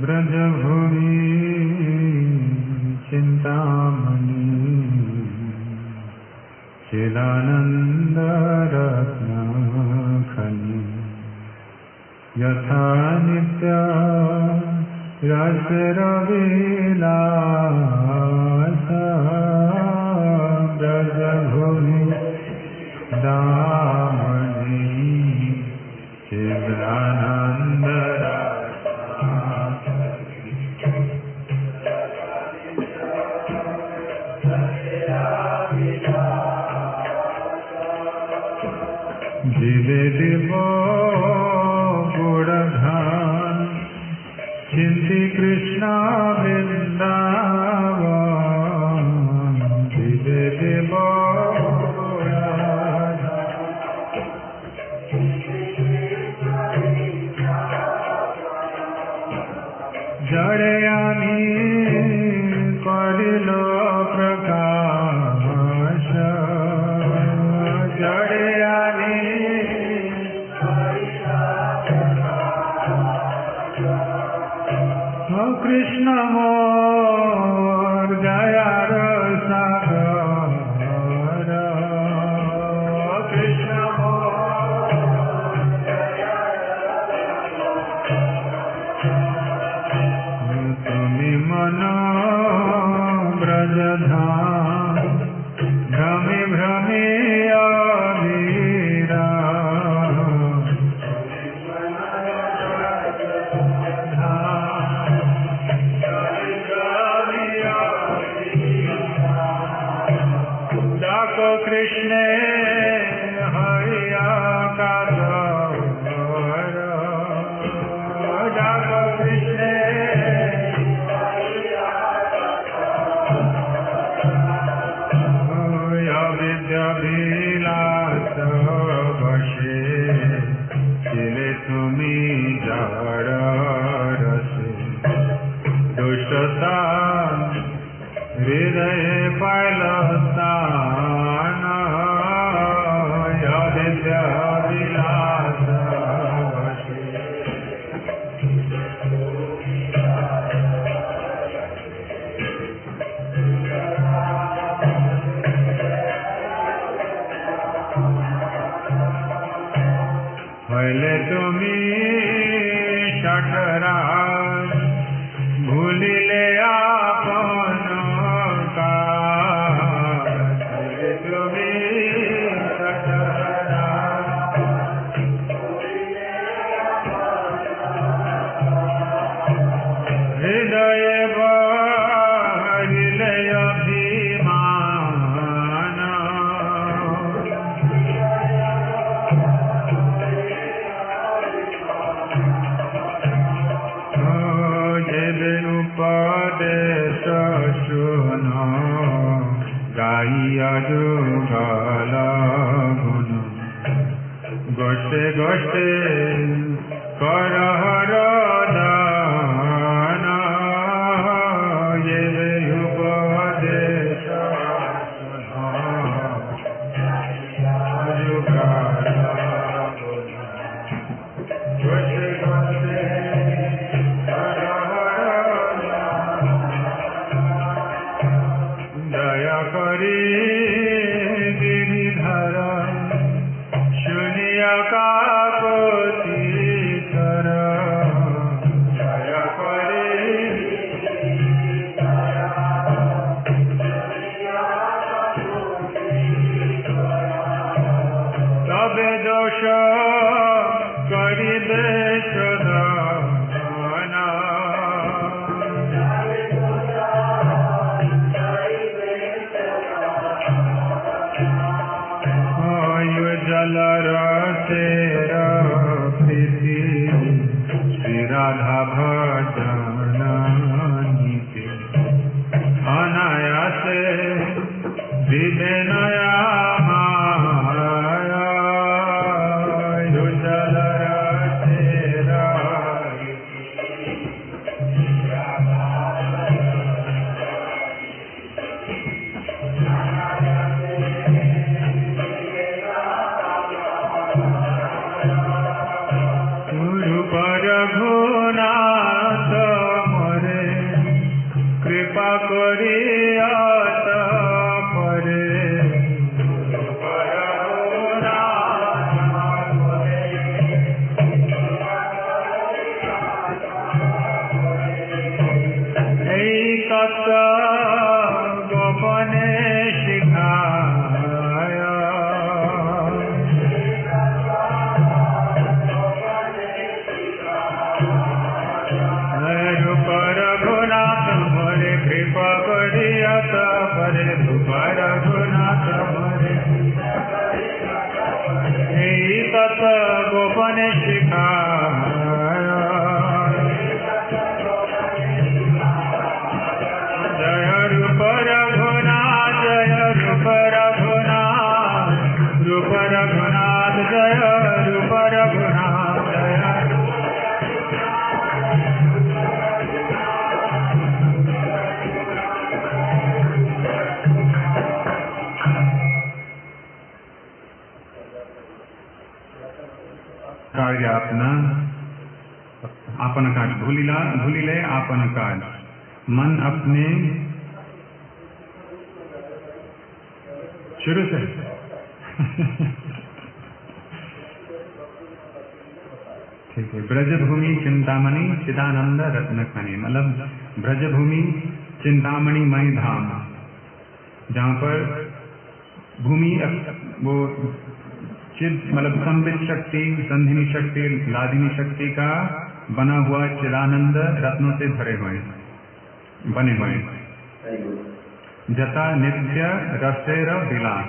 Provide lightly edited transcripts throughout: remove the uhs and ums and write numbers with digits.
ब्रजभूमि चिंतामणि चिदानन्दरत्नखनि यथा नित्या रसरविलास ब्रजभूमि दामणि दिवे दिवो गुणधान चिंति कृष्णा वृंदावन दिवे दिवो जड़यानी करिलो प्रकाश जड़यानी कृष्ण मोर गयार सागर कृष्ण तुमि मन ब्रजधाम भ्रमे भ्रमे अवीरा कृष्ण हरिया का कृष्ण विद्याभिलास वशे चिले तुमी जड़ रसे दुष्टता हृदय पैलस्तान विद्याभिलास वशे पहले तुमी शठराज भूलिले आपन का पहले तुमी शठराज हृदय भरिले अभिमान उपदेश सुनो गाइया जुगल गुण गोष्ठे गोष्ठे करहर दान ये उपदेश सुनो जुगल गोष्ठे गोष्ठे गिरिधर शुनिया का कोतीतर दया करे तबे दोष करिबे शोधना जलर तेर प्रीति श्री राधा भजन नीति अनायासे विनया माया जलर तेर पर घुना अपना आपन काज भूलिले आपन काज मन अपने शुरू से ठीक है। ब्रजभूमि चिंतामणि चिदानंद रत्न खनि, मतलब ब्रजभूमि चिंतामणि मई धाम, जहाँ पर भूमि वो चिद मतलब संबित शक्ति, संधिनी शक्ति, लादिनी शक्ति का बना हुआ चिदानंद रत्नों से भरे हुए बने हुए। जता नित्य रसेर विलास,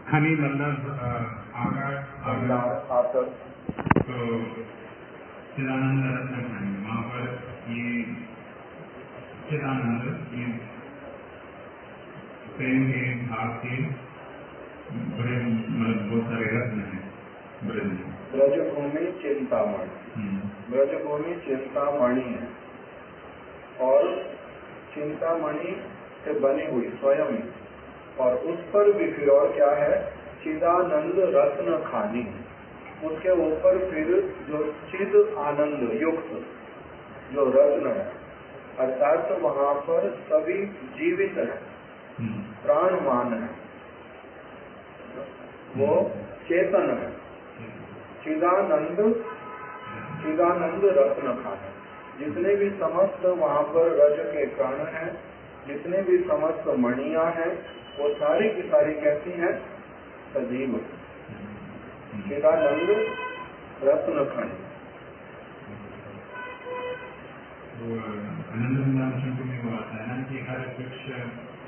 खनि मतलब आकार। तो चिदानंद रत्न खनि, वहाँ पर ये चिदानंद ये प्रेम के भाव के बड़े मतलब बहुत सारे रत्न हैं ब्रज में। ब्रजभूमि चिंतामणि, ब्रजभूमि चिंतामणि है और चिंतामणि से बनी हुई स्वयं, और उस पर भी फिर और क्या है, चिदानंद रत्न खानी, उसके ऊपर फिर जो चिद आनंद युक्त जो रत्न है, अर्थात तो वहाँ पर सभी जीवित है, प्राणवान है, वो चेतन है। चिदानंद रत्न खाना, जितने भी समस्त वहाँ पर रज के कण हैं, जितने भी समस्त मणियां हैं, वो सारी की सारी कैसी हैं, सजीव। चिदानंद रत्न खंड। आनंद में वो आता है ना कि हर वृक्ष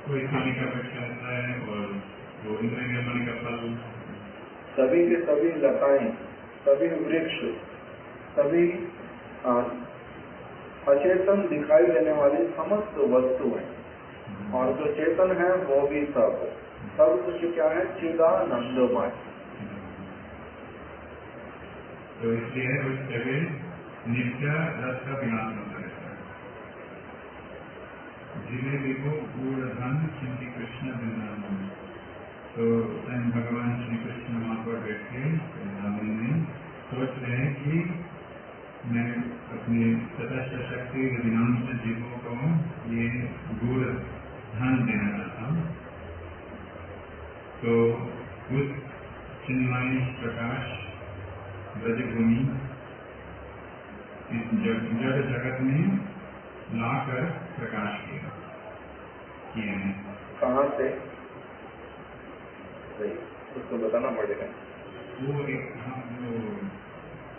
कोई खाने का वृक्ष रहता है और वो इंद्र निर्माण का फल, सभी के सभी लताएं, सभी वृक्ष, सभी अचेतन दिखाई देने वाली समस्त वस्तु है, और जो चेतन है वो भी सब कुछ क्या है, चिदानंदमय। तो इसलिए उस जगह नित्य रस का विनाश होता रहता है। जिले देखो पूर्ण धन श्री कृष्ण वृंदावन, तो स्वयं भगवान श्री कृष्ण वहाँ पर बैठे वृंदावन में सोच रहे हैं कि मैं अपने तटस्थ शक्ति विनाश जीवों को ये गुड़ धन देना चाहता हूँ। तो उस चिन्मय प्रकाश ब्रजभूमि इस जड़ जगत में लाकर प्रकाश किए हैं। कहाँ से? उसको बताना पड़ेगा। वो एक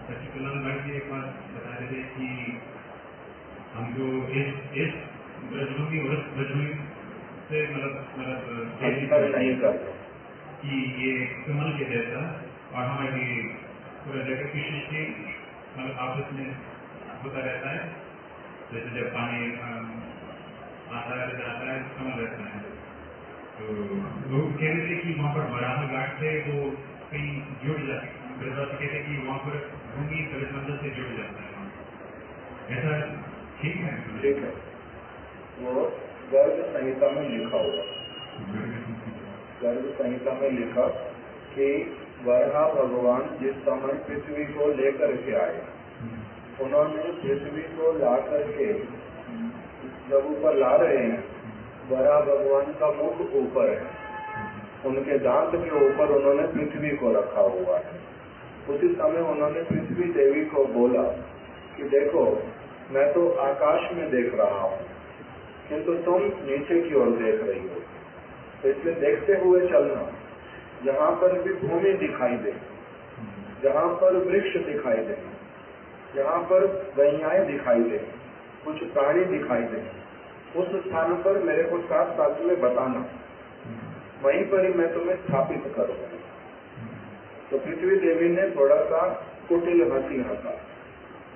सचिकलाल भाई जी एक बात बता रहे थे कि हमको इस ब्रजभूमि और ब्रजभूमि से मतलब नहीं करते कि ये कमल के जैसा, और हमारी पूरा जगत की सृष्टि मतलब आपस में होता रहता है, जैसे जब पानी आता है जाता है कमल रहता है। तो लोग कह रहे थे कि वहाँ पर बराह घाट से वो कहीं जुड़ जाते, कहते थे कि वहाँ पर भूमि मंदिर से जुड़ जाता है। ऐसा ठीक है? ठीक है, वो गर्ग संहिता में लिखा हुआ, गर्ग संहिता में लिखा कि वराह भगवान जिस समय पृथ्वी को लेकर के आए, उन्होंने पृथ्वी को ला करके जब ऊपर ला रहे हैं, वराह भगवान का मुख ऊपर है, उनके दांत के ऊपर उन्होंने पृथ्वी को रखा हुआ है। उसी समय उन्होंने पृथ्वी देवी को बोला कि देखो, मैं तो आकाश में देख रहा हूँ, किंतु तुम नीचे की ओर देख रही हो, तो इसलिए देखते हुए चलना। जहाँ पर भी भूमि दिखाई दे, जहाँ पर वृक्ष दिखाई दे, जहाँ पर गैयाएं दिखाई दे, कुछ प्राणी दिखाई दे, उस स्थान पर मेरे को साथ साथ में बताना, वहीं पर ही मैं तुम्हें स्थापित करूँगा। तो पृथ्वी देवी ने थोड़ा सा कुटिल हंसी हंसा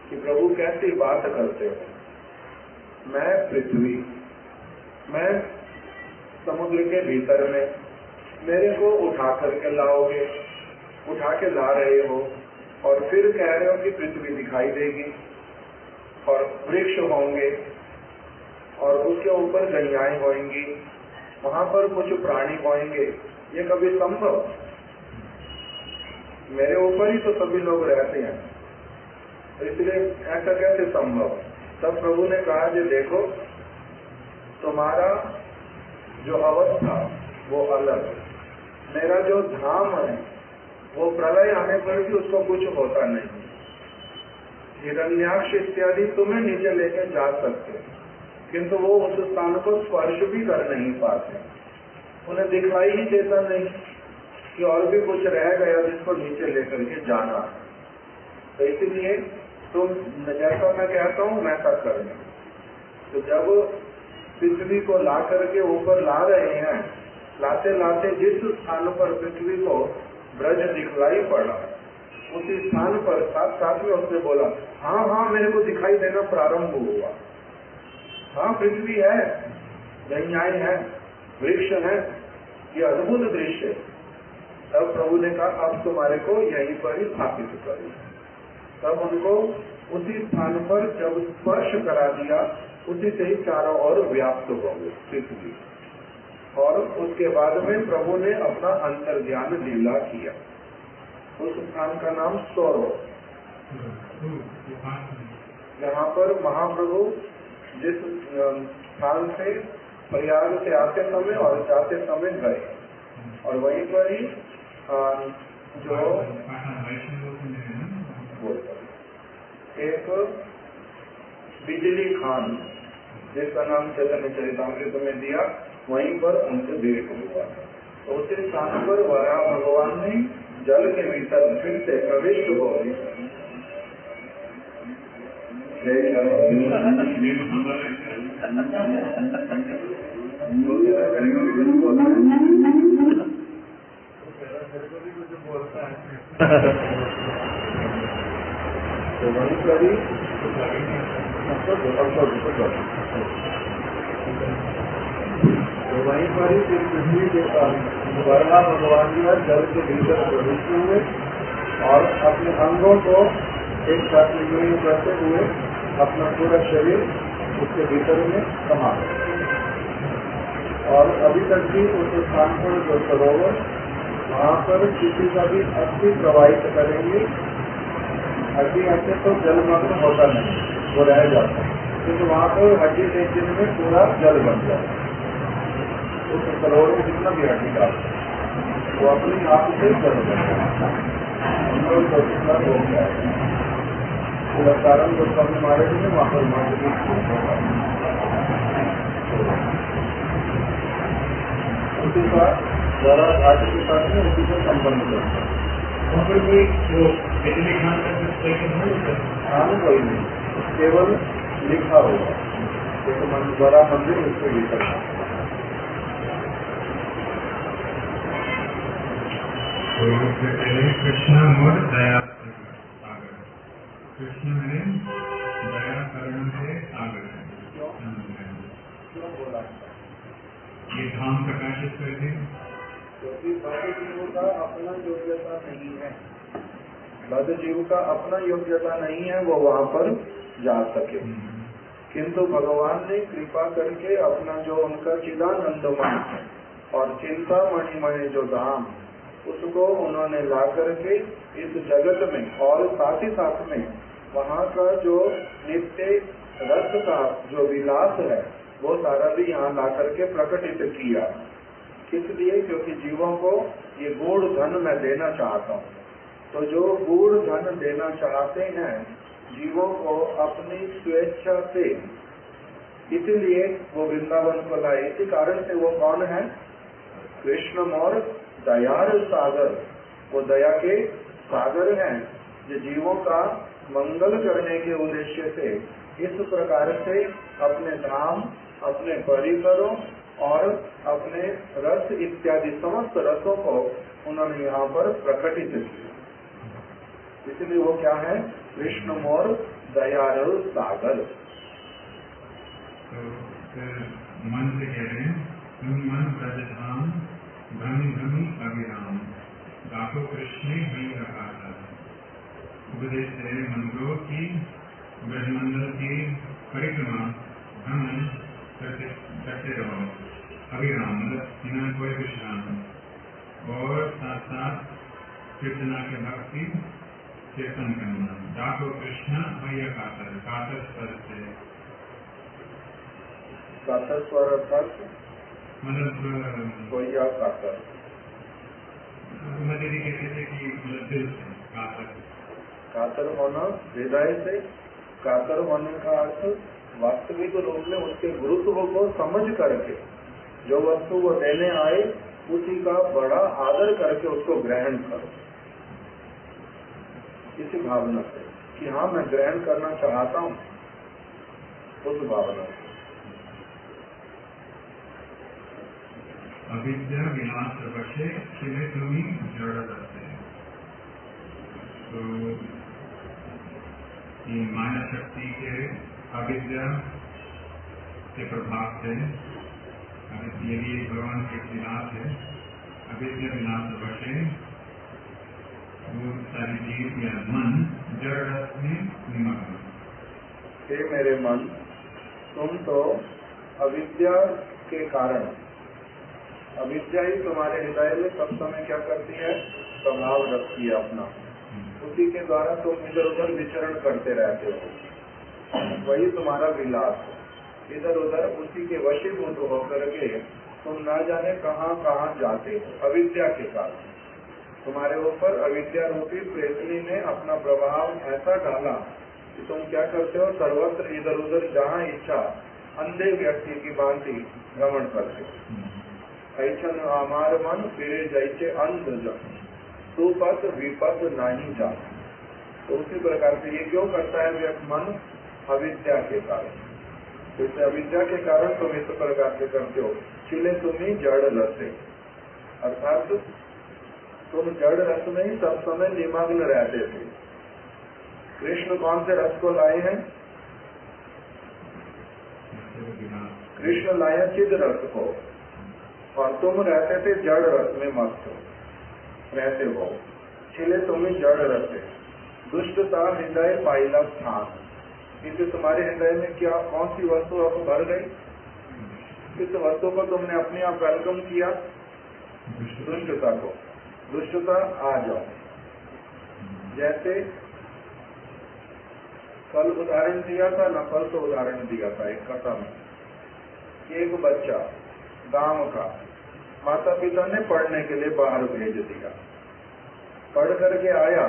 कि प्रभु कैसी बात करते हो, मैं पृथ्वी, मैं समुद्र के भीतर में, मेरे को उठा करके लाओगे, उठा के ला रहे हो, और फिर कह रहे हो कि पृथ्वी दिखाई देगी और वृक्ष होंगे के ऊपर गैयाएं होंगी, वहां पर कुछ प्राणी होंगे, ये कभी संभव? मेरे ऊपर ही तो सभी लोग रहते हैं, इसलिए ऐसा कैसे संभव? तब प्रभु ने कहा कि देखो, तुम्हारा जो अवस्था वो अलग, मेरा जो धाम है वो प्रलय आने पर भी उसको कुछ होता नहीं। हिरण्याक्ष इत्यादि तुम्हें नीचे लेके जा सकते, किंतु वो उस स्थान को स्पर्श भी कर नहीं पाते, उन्हें दिखाई ही देता नहीं कि और भी कुछ रह गया जिसको नीचे लेकर के जाना। तो इसलिए तुम जैसा मैं कहता हूँ वैसा करना। तो जब पृथ्वी को ला करके ऊपर ला रहे हैं, लाते लाते जिस स्थान पर पृथ्वी को ब्रज दिखलाई पड़ा, उसी स्थान पर साथ में उसने बोला, हाँ हाँ मेरे को दिखाई देना प्रारंभ हुआ, हाँ पृथ्वी है, गैयाएं हैं, वृक्ष है, ये अद्भुत दृश्य। तब प्रभु ने कहा अब तुम्हारे को यहीं पर ही स्थापित करो। तब उनको उसी स्थान पर जब स्पर्श करा दिया, उसी से ही चारों ओर व्याप्त हो गई पृथ्वी। और उसके बाद में प्रभु ने अपना अंतर्ज्ञान लीला किया। उस स्थान का नाम सौरो, जहाँ पर महाप्रभु जिस स्थान से प्रयाग से आते समय और जाते समय गए, और वहीं पर ही जो एक बिजली खान जिसका नाम चैतन्य चरितामृत में दिया, वहीं पर उनसे भेंट हुआ। तो उसी स्थान पर वराह भगवान ने जल के भीतर फिर से प्रविष्ट हो तो वहीं पर ही वहीं पर ही फिर पृथ्वी के वराह भगवान जी जल के भीतर प्रविष्ट हुए और अपने अंगों को एक साथ यूं करते हुए अपना पूरा शरीर उसके भीतर में समा गया। और अभी तक भी उस स्थान पर जो सरोवर, वहाँ पर किसी का भी अस्थि प्रवाहित करेंगे, हड्डी ऐसे तो जलमग्न होता नहीं, वो रह जाता है, क्योंकि वहाँ पर हड्डी एक दिन में पूरा जल बन जाता है। उस सरोवर में जितना भी हड्डी का वो अपने आप से जल बन जाता है, हो गया पूरा कारण जो कम मारे थे वहाँ पर मारे उसी का द्वारा घाट के साथ में उसी का संबंध करता है। वहाँ पर कोई वो बिजली खान का खान कोई नहीं, केवल लिखा होगा, जैसे बड़ा मंदिर उसको लिखा है। कृष्ण मोर दया सागर, कृष्ण मेरे दया करुण से सागर है। क्यों बोला? ये धाम प्रकाशित करते, क्योंकि बद्ध जीव का अपना योग्यता नहीं है, बद्ध जीव का अपना योग्यता नहीं है वो वहाँ पर जा सके, किंतु भगवान ने कृपा करके अपना जो उनका चिदानंदमय और चिंतामणिमय जो धाम, उसको उन्होंने ला करके इस जगत में, और साथ ही साथ में वहाँ का जो नित्य रस का जो विलास है वो सारा भी यहाँ ला करके प्रकटित किया। किस लिए? क्योंकि जीवों को ये गूढ़ धन मैं देना चाहता हूँ। तो जो गूढ़ धन देना चाहते हैं जीवों को अपनी स्वेच्छा से, इसलिए वो वृंदावन को लाए। इसी कारण से वो कौन है? कृष्ण मोर दयार सागर, वो दया के सागर हैं, जो जीवों का मंगल करने के उद्देश्य से इस प्रकार से अपने धाम, अपने परिकरों और अपने रस इत्यादि समस्त रसों को उन्होंने यहाँ पर प्रकटित किया। इसलिए वो क्या है? कृष्ण मोर दयाल सागर। मन से कह रहे हैं, मन ब्रज धाम भ्रमि भ्रमि अभिराम, गाको कृष्ण ही रखा था। उपदेश से मंत्रों की ब्रजमंडल की परिक्रमा भ्रमण करते करते रहो, अविराम मतलब बिना कोई विश्राम, और साथ साथ कीर्तना के भक्ति कीर्तन करना। डाको कृष्ण भैया कातर स्वर से, कातर स्वर अर्थात मतलब भैया कातर, मदरी कहते थे कि मतलब दिल से कातर, कातर होना हृदय से। कातर होने का अर्थ वास्तविक रूप में उसके गुरुत्व को समझ करके जो वस्तु वो देने आए उसी का बड़ा आदर करके उसको ग्रहण करो, इसी भावना से कि हाँ मैं ग्रहण करना चाहता हूँ, उस भावना से। अविद्या विनाश वशे खिले तुम्हें जड़ रहते हैं। तो ये माया शक्ति के अविद्या के प्रभाव से, ये भी भगवान के विनाश है, अविद्या विनाश वशे वो सारी जीव या मन जड़ रस में निमग्न। हे मेरे मन, तुम तो अविद्या के कारण, अविद्या ही तुम्हारे हृदय में सब समय क्या करती है, प्रभाव रखती है अपना, उसी के द्वारा तुम इधर उधर विचरण करते रहते हो, वही तुम्हारा विलास है। इधर उधर उसी के वशीभूत होकर के तुम न जाने कहाँ कहाँ जाते हो, अविद्या के कारण। तुम्हारे ऊपर अविद्या रूपी प्रेतनी ने अपना प्रभाव ऐसा डाला कि तुम क्या करते हो, सर्वत्र इधर उधर जहाँ इच्छा अंधे व्यक्ति की भांति भ्रमण करते हो। ऐसन हमार मन फिरे जैसे अंध जन, सुपथ विपथ नहीं जा। तो उसी प्रकार से ये क्यों करता है व्यक्ति मन, अविद्या के कारण। तो इस अविद्या के कारण तुम इस प्रकार से करते हो। छिले तुम्हें जड़ रसे, अर्थात तुम जड़ रस में ही सब समय निमग्न रहते थे। कृष्ण कौन से रस को लाए हैं, कृष्ण लाए चिद रस को, और तुम रहते थे जड़ रस में मस्त रहते हो। छिले तुम्हें जड़ रसे, दुष्टता हृदय पाइला स्थान, क्योंकि तुम्हारे हृदय में क्या कौन सी वस्तु अब भर गई, इस वस्तु को तुमने अपने आप वेलकम किया, दुष्टता को। दुष्टता आ जाओ। जैसे कल उदाहरण दिया था ना, कल तो उदाहरण दिया था एक कथा में, एक बच्चा गांव का माता पिता ने पढ़ने के लिए बाहर भेज दिया, पढ़ करके आया,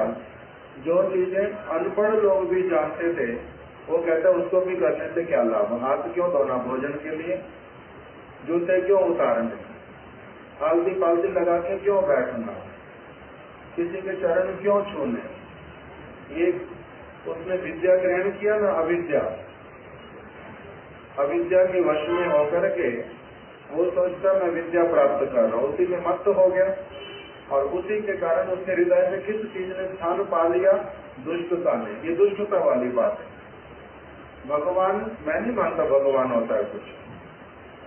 जो चीजें अनपढ़ लोग भी जानते थे वो कहते उसको भी करने से क्या लाभ, हाथ क्यों धोना भोजन के लिए, जूते क्यों उतारने, आलती पालती लगा के क्यों बैठना, किसी के चरण क्यों छूने। ये उसने विद्या ग्रहण किया ना, अविद्या, अविद्या के वश में होकर के वो सोचता मैं विद्या प्राप्त कर रहा हूँ, उसी में मस्त हो गया, और उसी के कारण उसके हृदय में किस चीज ने स्थान पा लिया, दुष्टता ने। ये दुष्टता वाली बात है। भगवान, मैं नहीं मानता भगवान होता है कुछ,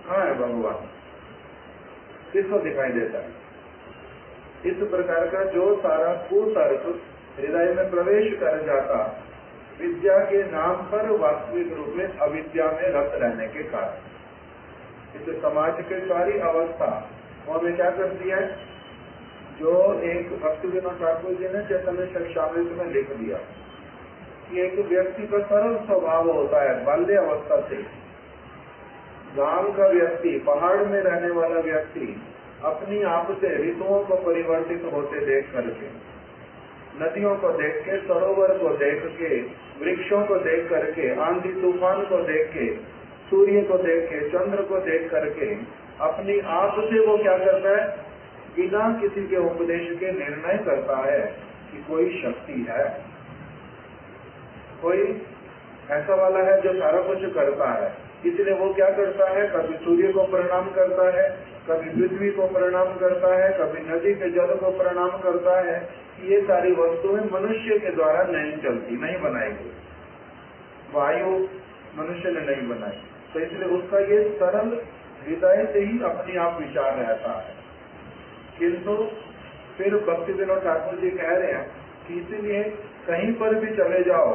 कहाँ है भगवान, किसको दिखाई देता है। इस प्रकार का जो सारा कुतर्क हृदय में प्रवेश कर जाता, विद्या के नाम पर वास्तविक रूप में अविद्या में रत रहने के कारण, इस समाज के सारी अवस्था वो हमें क्या करती है, जो एक भक्ति विनोद ठाकुर जी ने चैतन्य चरितामृत में लिख दिया कि एक व्यक्ति का सरल स्वभाव होता है बाल्य अवस्था से। गांव का व्यक्ति, पहाड़ में रहने वाला व्यक्ति अपनी आप से ऋतुओं को परिवर्तित होते देख करके, नदियों को देख के, सरोवर को देख के, वृक्षों को देख करके, आंधी तूफान को देख के, सूर्य को देख के, चंद्र को देख करके, अपनी आप से वो क्या करता है, बिना किसी के उपदेश के निर्णय करता है कि कोई शक्ति है, कोई ऐसा वाला है जो सारा कुछ करता है। इसलिए वो क्या करता है, कभी सूर्य को प्रणाम करता है, कभी पृथ्वी को प्रणाम करता है, कभी नदी के जल को प्रणाम करता है। ये सारी वस्तुएं मनुष्य के द्वारा नहीं चलती, नहीं बनाई गई, वायु मनुष्य ने नहीं बनाई। तो इसलिए उसका ये सरल हृदय से ही अपने आप विचार रहता है। किंतु फिर भक्ति विनोद ठाकुर जी कह रहे हैं कि इसीलिए कहीं पर भी चले जाओ,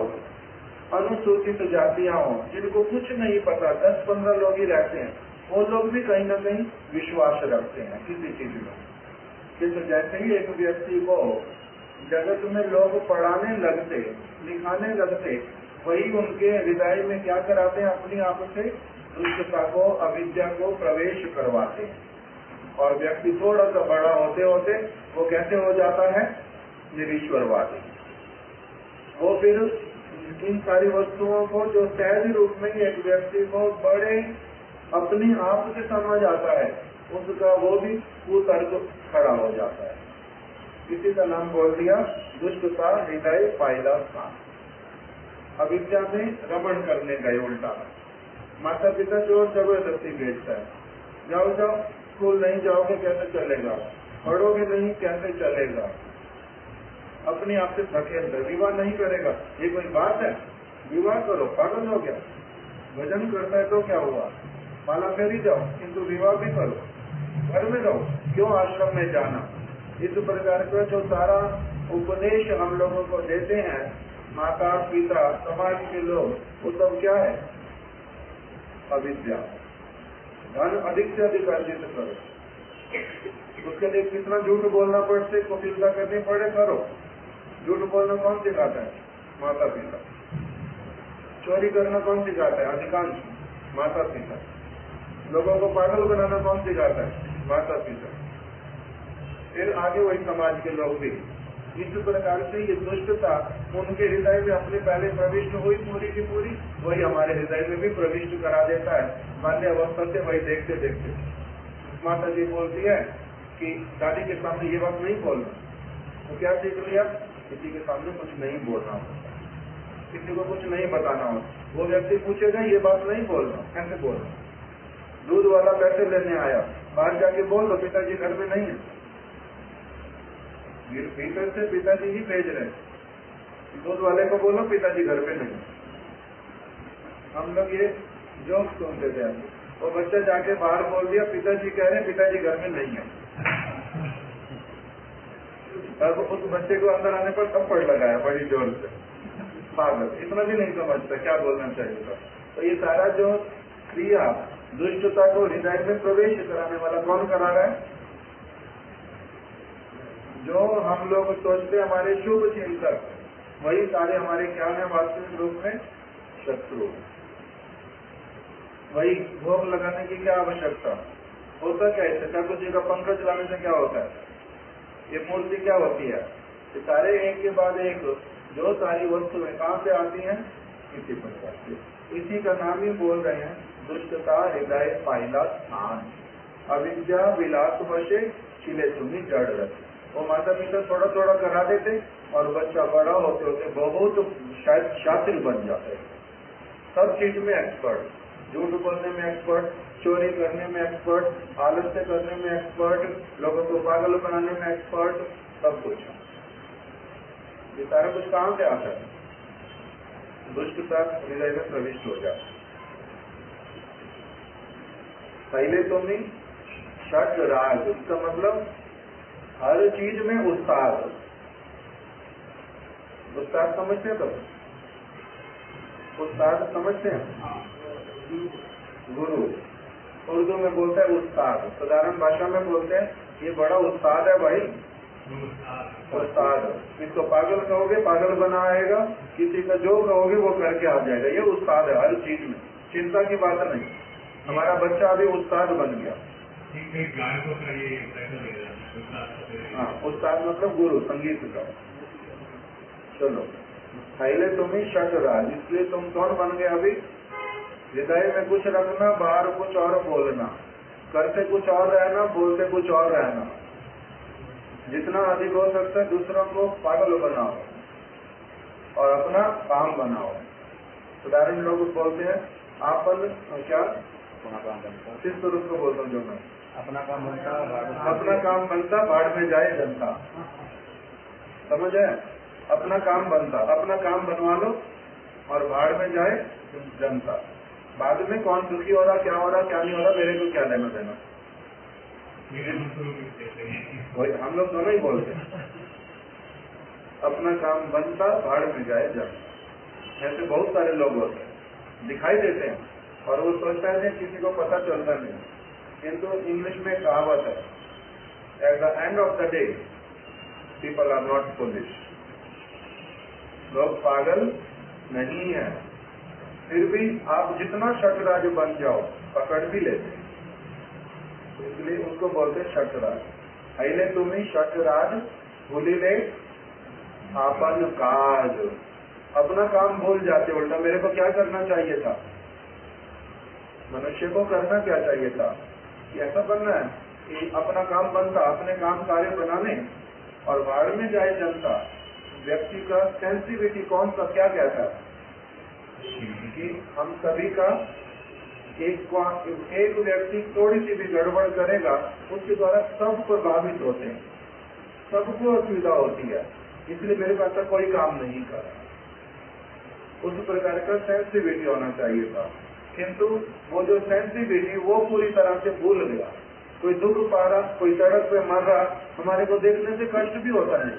अनुसूचित जातियां हो जिनको कुछ नहीं पता, 10-15 लोग ही रहते हैं, वो लोग भी कहीं ना कहीं विश्वास रखते हैं किसी चीज में। किंतु जैसे ही एक व्यक्ति को जगत में लोग पढ़ाने लगते, लिखाने लगते, वही उनके हृदय में क्या कराते हैं, अपनी आप से दुष्टता को, अविद्या को प्रवेश करवाते हैं। और व्यक्ति थोड़ा सा बड़ा होते होते वो कैसे हो जाता है, निरीश्वरवादी। वो फिर इन सारी वस्तुओं को जो सहज रूप में एक व्यक्ति को बड़े अपनी आप से समझ आता है, उसका वो भी कुतर्क खड़ा हो जाता है। किसी का नाम बोल दिया दुष्टता हृदय पायला स्थान। अविद्या में रमण करने गए, उल्टा माता पिता जो जबरदस्ती भेजता है, जाओ जाओ, स्कूल नहीं जाओगे कैसे चलेगा, पढ़ोगे नहीं कैसे चलेगा, अपने आप से धकेल दे, विवाह नहीं करेगा, ये कोई बात है, विवाह करो, पागल हो गया, भजन करता है तो क्या हुआ, माला फेरी जाओ, किंतु विवाह भी करो, घर में रहो, क्यों आश्रम में जाना। इस प्रकार का जो सारा उपदेश हम लोगों को देते हैं माता पिता समाज के लोग, वो सब क्या है, अविद्या। धन अधिक से अधिक अर्जित करो, उसके लिए कितना झूठ बोलना पड़ते, कुटिलता करनी पड़े, करो। झूठ बोलना कौन सिखाता है, माता पिता। चोरी करना कौन सिखाता है, अधिकांश माता पिता। लोगों को पागल बनाना कौन सिखाता है, माता पिता। फिर आगे वही समाज के लोग भी। इस प्रकार से ये दुष्टता उनके हृदय में अपने पहले प्रविष्ट हुई पूरी की पूरी, वही हमारे हृदय में भी प्रविष्ट करा देता है। बाल्य अवस्था से वही देखते देखते माता जी बोलती है कि दादी के सामने ये बात नहीं बोलना, तो क्या सीख लिया, किसी के सामने कुछ नहीं बोलना होता, किसी को कुछ नहीं बताना होता। वो व्यक्ति पूछेगा ये बात नहीं बोलना, कैसे बोलना। दूध वाला पैसे लेने आया, बाहर जाके बोल दो पिताजी घर में नहीं है, भीतर से पिताजी ही भेज रहे, दूध वाले को बोलो पिताजी घर पे नहीं। हम लोग ये जोक सुनते थे, वो बच्चा जाके बाहर बोल दिया पिताजी कह रहे पिताजी घर में नहीं है। अब उस बच्चे को अंदर आने पर थप्पड़ लगाया बड़ी जोर से, पागल, इतना भी नहीं समझता क्या बोलना चाहिए था। तो ये सारा जो क्रिया दुष्टता को हृदय में प्रवेश कराने वाला कौन करा रहा है, जो हम लोग सोचते हमारे शुभ चिंतक, वही सारे हमारे क्या है वास्तविक रूप में शत्रु। वही भोग लगाने की क्या आवश्यकता, होता क्या है, ठाकुर जी का पंखा चलाने से क्या होता है, ये मूर्ति क्या होती है, ये सारे एक के बाद एक जो सारी वस्तुएं कहाँ से आती हैं, इसी प्रकार से। इसी का नाम ही बोल रहे हैं दुष्टता हृदय पायला स्थान। अविद्या विलास वशे खिले तुम्हें जड़ रखे। वो माता पिता थोड़ा थोड़ा करा देते और बच्चा बड़ा होते होते बहुत शायद शातिर बन जाते, सब चीज में एक्सपर्ट, झूठ बोलने में एक्सपर्ट, चोरी करने में एक्सपर्ट, आलस्य करने में एक्सपर्ट, लोगों को पागल बनाने में एक्सपर्ट, सब कुछ। ये सारा कुछ कहाँ से आता है, दुष्टता हृदय में प्रविष्ट हो जाता। पहले तो नहीं षट राग, इसका मतलब हर चीज में उस्ताद। उस्ताद समझते हैं, तो उस्ताद समझते हैं, गुरु उर्दू में बोलते हैं उस्ताद, साधारण भाषा में बोलते हैं ये बड़ा उस्ताद है भाई, उस्ताद। इसको पागल कहोगे पागल बनाएगा, किसी का जो कहोगे वो करके आ जाएगा, ये उस्ताद है हर चीज में, चिंता की बात नहीं। हमारा बच्चा अभी उस्ताद बन गया। हाँ, उस्ताद मतलब गुरु संगीत का। चलो, पहले तुम ही षट राग, इसलिए तुम कौन बन गए अभी, हृदय में कुछ रखना, बाहर कुछ और बोलना, करते कुछ और रहना, बोलते कुछ और रहना। जितना अधिक हो सकता है दूसरों को पागल बनाओ और अपना काम बनाओ। साधारण लोग बोलते हैं आपन क्या, किस स्वरूप को बोलता हूँ जो मैं, अपना काम बनता भाड़ में जाए जनता। समझ है, अपना काम बनता, अपना काम बनवा लो और भाड़ में जाए जनता। बाद में कौन दुखी हो रहा, क्या हो रहा, क्या नहीं हो रहा, मेरे को क्या लेना देना। वही हम लोग दोनों ही बोलते हैं, अपना काम बनता भाड़ में जाए जनता। ऐसे बहुत सारे लोग होते हैं, दिखाई देते हैं और वो सोचता है किसी को पता चलता नहीं। किंतु इंग्लिश में कहावत है, at the end of the day people are not foolish. लोग पागल नहीं है, फिर भी आप जितना शटराज बन जाओ पकड़ भी लेते हैं, इसलिए उनको बोलते शटराज। अले तुम्हें शटराज भूलिले आपन काज, अपना काम भूल जाते। उल्टा मेरे को क्या करना चाहिए था, मनुष्य को करना क्या चाहिए था कि ऐसा बनना है कि अपना काम बनता, अपने काम कार्य बनाने और भाड़ में जाए जनता। व्यक्ति का सेंसिटिविटी कौन सा क्या कहता है कि हम सभी का एक व्यक्ति थोड़ी सी भी गड़बड़ करेगा उसके द्वारा सब प्रभावित होते हैं, सबको असुविधा होती है, इसलिए मेरे पास कोई काम नहीं कर। उस प्रकार का सेंसिटिविटी होना चाहिए था, किंतु वो जो सेंसिटिविटी वो पूरी तरह से भूल गया। कोई दुख पा रहा, कोई सड़क पे मर रहा, हमारे को देखने से कष्ट भी होता है।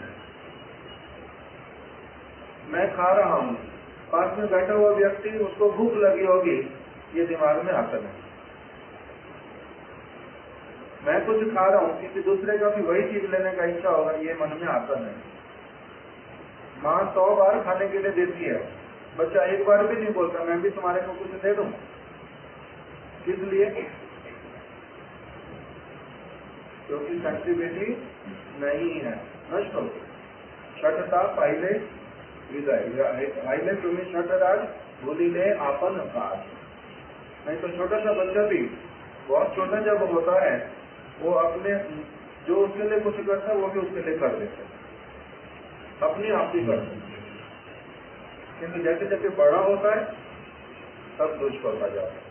मैं खा रहा हूँ, पास में बैठा हुआ व्यक्ति उसको भूख लगी होगी, ये दिमाग में आता नहीं। मैं कुछ खा रहा हूँ, किसी दूसरे का भी वही चीज लेने का इच्छा होगा, ये मन में आता नहीं। माँ 100 बार खाने के लिए देती है, बच्चा एक बार भी नहीं बोलता मैं भी तुम्हारे को कुछ दे दूं। इसलिए क्योंकि सेंसिटिविटी नहीं है, नष्ट हो गई। छठता पहले विदाई, तुम्हें छठराज भूली ले आपन काज। नहीं तो छोटा सा बच्चा भी बहुत छोटा जब होता है वो अपने जो उसके लिए कुछ करता है वो भी उसके लिए कर देता है, अपने आप ही करता है। किंतु जैसे जैसे बड़ा होता है तब दुष्फल आ जाता है।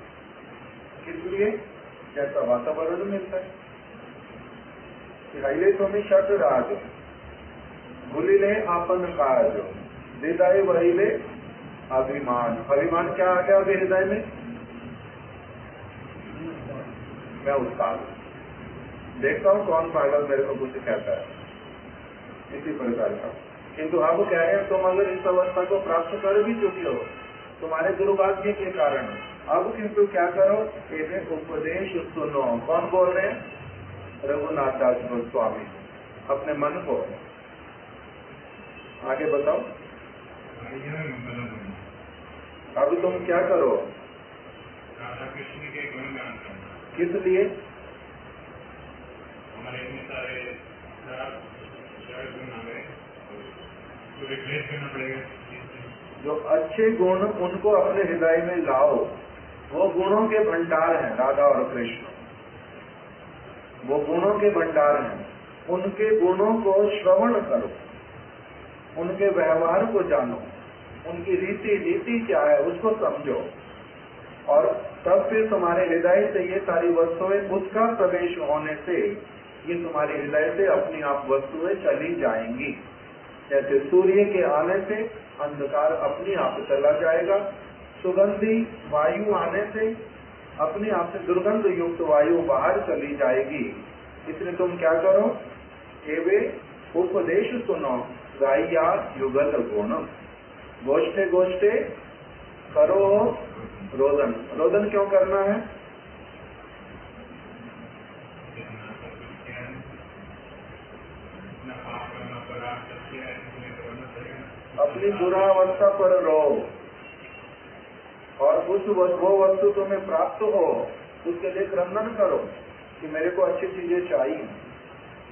इसलिए जैसा वातावरण मिलता है कि हिले तुम्हें शट राज भूली ले आपन काज, हृदय वही ले अभिमान। अभिमान क्या आ गया अभी हृदय में, मैं उस्ताद देखता हूँ कौन पागल मेरे को कुछ कहता है, इसी प्रकार का। किंतु आप कह रहे हैं तुम अगर इस अवस्था को प्राप्त कर भी चुके हो तुम्हारे दुर्भाग्य के कारण, अब किंतु क्या करो, एक उपदेश सुनो। कौन बोल रहे हैं, रघुनाथ दास गोस्वामी अपने मन को। आगे बताओ, अब तुम क्या करो, राधा कृष्ण के गुणगान करना। किस लिए, हमारे इतने सारे गुण आ गए तो रिप्लेस करना पड़ेगा। जो अच्छे गुण उनको अपने हृदय में लाओ, वो गुणों के भंडार हैं। राधा और कृष्ण वो गुणों के भंडार हैं, उनके गुणों को श्रवण करो, उनके व्यवहार को जानो, उनकी रीति नीति क्या है उसको समझो, और तब फिर तुम्हारे हृदय से ये सारी वस्तुएं, उसका प्रवेश होने से ये तुम्हारे हृदय से अपनी आप वस्तुएं चली जाएंगी। जैसे सूर्य के आने से अंधकार अपने आप चला जाएगा, सुगंधी वायु आने से अपने आप से दुर्गंध युक्त वायु बाहर चली जाएगी। इसलिए तुम क्या करो, एवे उपदेश सुनो, गाया युगल गुण, गोष्ठे गोष्ठे करो रोदन। रोदन क्यों करना है, अपनी दुरावस्था पर रो, और वो वस्तु तुम्हें प्राप्त हो उसके लिए क्रंदन करो कि मेरे को अच्छी चीजें चाहिए,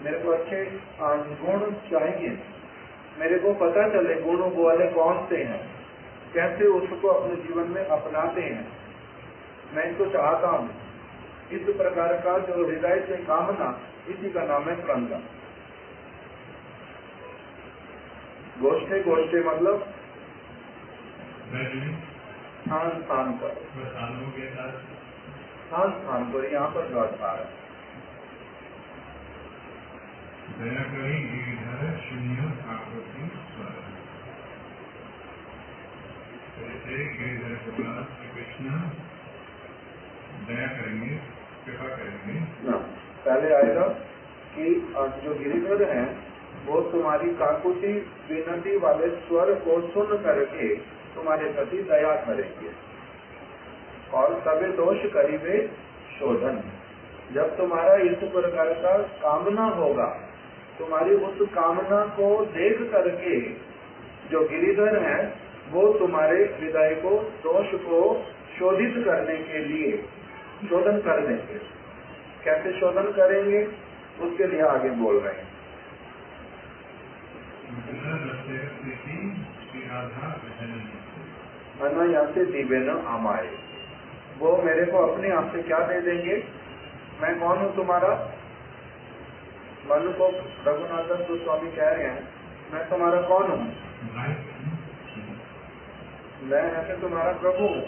मेरे को अच्छे गुण चाहिए, मेरे को पता चले गुण वाले कौन से हैं, कैसे उसको अपने जीवन में अपनाते हैं, मैं इसको चाहता हूँ। इस प्रकार का जो हृदय से कामना, इसी का नाम है क्रंदन। गोष्ठे गोष्ठे मतलब स्थान स्थान पर, स्थान स्थान पर, यहाँ पर व्यवस्था है। शून्य आकृति स्वर, जैसे गिरिधर को बोला कि कृष्ण दया करेंगे, कृपा करेंगे। पहले आएगा कि जो गिरिधर हैं वो तुम्हारी काकुति विनती वाले स्वर को सुन करके तुम्हारे प्रति दया करेंगे। और सभी दोष करीबे शोधन। जब तुम्हारा इस प्रकार का कामना होगा, तुम्हारी उस कामना को देख करके जो गिरिधर है वो तुम्हारे हृदय को, दोष को शोधित करने के लिए शोधन कर देंगे। कैसे शोधन करेंगे उसके लिए आगे बोल रहे हैं। अनायासे दिव्य न आमाए, वो मेरे को अपने आप से क्या दे देंगे? मैं कौन हूँ तुम्हारा? मन को रघुनाथन गोस्वामी कह रहे हैं, मैं तुम्हारा कौन हूँ? मैं ऐसे तुम्हारा प्रभु हूँ,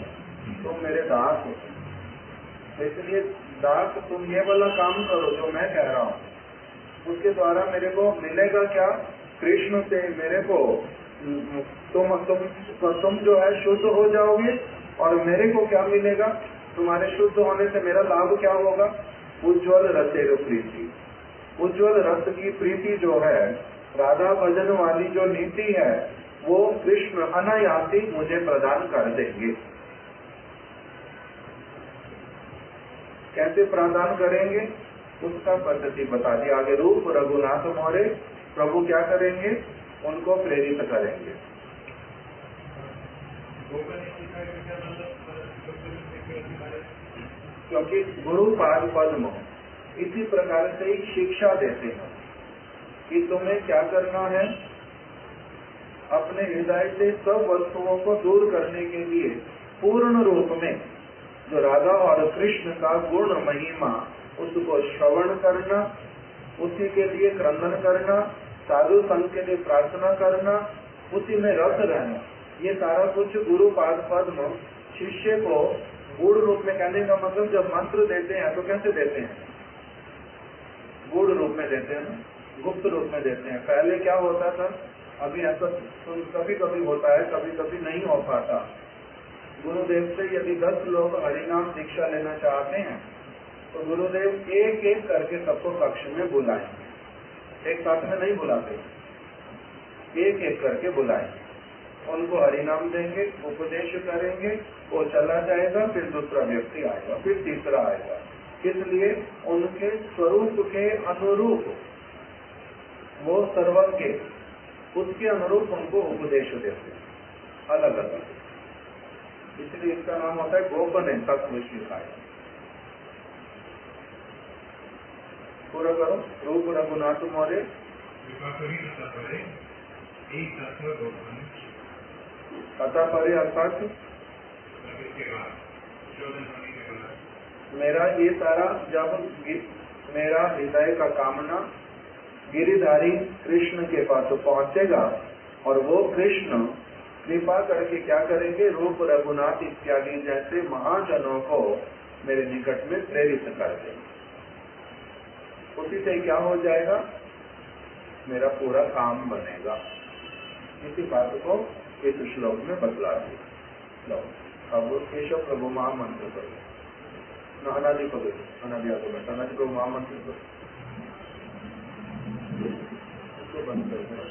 तुम मेरे दास हो। इसलिए दास तुम ये वाला काम करो जो मैं कह रहा हूँ, उसके द्वारा मेरे को मिलेगा क्या? कृष्ण से मेरे को तुम जो है शुद्ध हो जाओगे। और मेरे को क्या मिलेगा? तुम्हारे शुद्ध होने से मेरा लाभ क्या होगा? उज्ज्वल रसेर प्रीति। उज्ज्वल रस की प्रीति जो है, राधा भजन वाली जो नीति है, वो कृष्ण अनायासी मुझे प्रदान कर देंगे। कैसे प्रदान करेंगे उसका पद्धति बता दी आगे। रूप रघुनाथ मोरे, प्रभु क्या करेंगे? उनको प्रेरित करेंगे। क्योंकि गुरु पाद पद्म इसी प्रकार से एक शिक्षा देते हैं कि तुम्हें क्या करना है। अपने हृदय से सब वस्तुओं को दूर करने के लिए पूर्ण रूप में जो राधा और कृष्ण का गुण महिमा, उसको श्रवण करना, उसी के लिए क्रंदन करना, साधु संत के लिए प्रार्थना करना, उसी में रत रहना, ये सारा कुछ गुरु पाद पद्म शिष्य को गूढ़ रूप में कहने का मतलब, जब मंत्र देते हैं तो कैसे देते हैं? गूढ़ रूप में देते हैं, गुप्त रूप में देते हैं। पहले क्या होता था, अभी ऐसा कभी कभी होता है, कभी कभी नहीं हो पाता। गुरुदेव से यदि 10 लोग हरिनाम दीक्षा लेना चाहते हैं तो गुरुदेव एक एक करके सबको कक्ष में बुलाएंगे। एक साथ में नहीं बुलाते, एक एक करके बुलाएंगे, उनको हरिनाम देंगे, उपदेश करेंगे, वो चला जाएगा, फिर दूसरा व्यक्ति आएगा, फिर तीसरा आएगा। इसलिए उनके स्वरूप के अनुरूप वो सर्वज्ञ, उसके अनुरूप उनको उपदेश देते हैं अलग अलग। इसलिए इसका नाम होता है गोपन तत्व शिखाए। पूरा करो। रूप रघुनाथ मौर्य कथा परे अर्थात मेरा ये सारा, जब मेरा हृदय का कामना गिरिधारी कृष्ण के पास पहुंचेगा और वो कृष्ण कृपा करके क्या करेंगे? रूप रघुनाथ इत्यादि जैसे महाजनों को मेरे निकट में प्रेरित कर देंगे। उसी से क्या हो जाएगा? मेरा पूरा काम बनेगा। इसी बात को इस श्लोक में बतला दिया। अब केशव प्रभु महामंत्र करो, अनादि को अनादि प्रभु महामंत्र करो, उसको बंद कर दो।